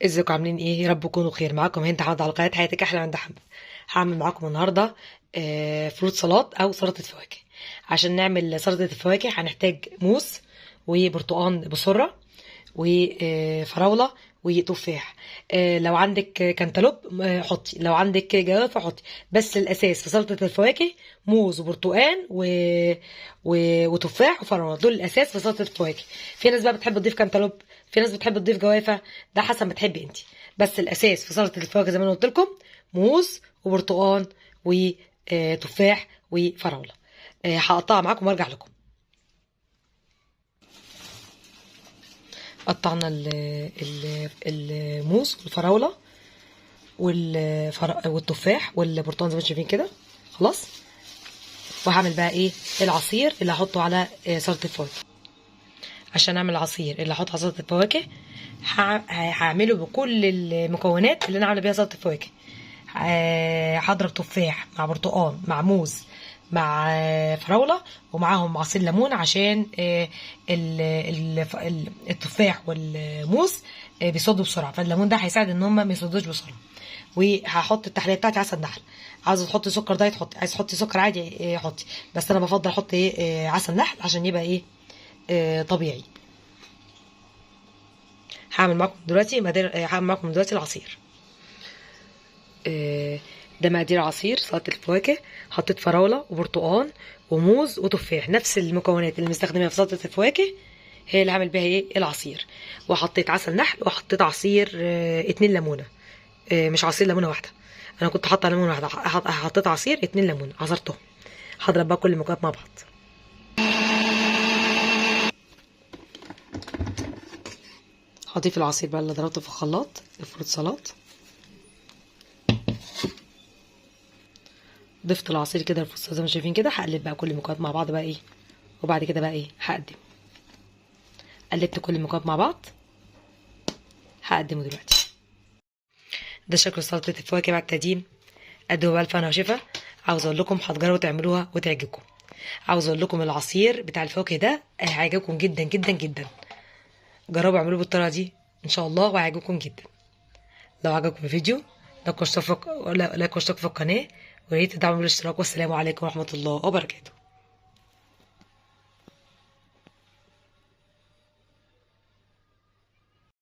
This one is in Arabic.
ازيكم عاملين ايه؟ يا رب تكونوا خير. معاكم هند حمد على قناه حياتك احلى عند حمد. هعمل معاكم النهارده فروت سلطه او سلطه فواكه. عشان نعمل سلطه الفواكه هنحتاج موز وبرتقان بسره وفراوله وتفاح. لو عندك كانتالوب حطي، لو عندك جوافه حطي، بس الاساس في سلطه الفواكه موز وبرتقان وتفاح وفراوله، دول الاساس في سلطه الفواكه. في ناس بقى بتحب تضيف كانتالوب، في ناس بتحب تضيف جوافه، ده حسب ما تحبي انت. بس الاساس في سلطه الفواكه زي ما انا قلت لكم موز وبرتقان وتفاح وفراوله. هقطعها معاكم وارجع لكم. قطعنا الموز والفراوله والتفاح والبرتقال زي ما انتم شايفين كده. خلاص. وهعمل بقى ايه العصير اللي هحطه على سلطه الفواكه. عشان اعمل العصير اللي هحطه على سلطه الفواكه هعمله بكل المكونات اللي انا عامله بيها سلطه الفواكه. هضرب تفاح مع برتقال مع موز مع فراوله ومعاهم عصير ليمون عشان التفاح والموز بيصدوا بسرعه، فالليمون ده هيساعد ان هم ما يصدوش بسرعه. وهحط التحليه بتاعتي عسل نحل. عايزه تحطي سكر دايت حطي، عايزه تحطي سكر عادي حطي، بس انا بفضل احط عسل نحل عشان يبقى طبيعي. هعمل معاكم دلوقتي العصير. ده مقادير عصير سلطة الفواكه. حطيت فراولة وبرتقال وموز وتفاح، نفس المكونات اللي مستخدمها في سلطة الفواكه هي اللي هعمل بيها العصير. وحطيت عسل نحل وحطيت عصير 2 ليمونة، مش عصير ليمونة واحدة، انا كنت حاطة ليمونة واحدة، حطيت عصير 2 ليمونة عصرتهم. هضرب بقى كل المكونات مع بعض. هضيف العصير بقى اللي ضربته في الخلاط الفروت سلطة. ضفت العصير كده الفص زي ما شايفين كده. هقلب بقى كل المكونات مع بعض بقى وبعد كده بقى هقدم. قلبت كل المكونات مع بعض، هقدمه دلوقتي. ده شكل سلطه الفواكه بعد التقديم. قدموا بقى الف وشفا. عاوز اقول لكم هتجربوا تعملوها وتعجبكم. عاوز اقول لكم العصير بتاع الفواكه ده هيعجبكم جدا جدا جدا. جربوا اعملوه بالطريقه دي ان شاء الله وهيعجبكم جدا. لو عجبكم الفيديو لايك واشتركوا في القناه، ويا ريت تدعموا بالاشتراك. والسلام عليكم ورحمه الله وبركاته.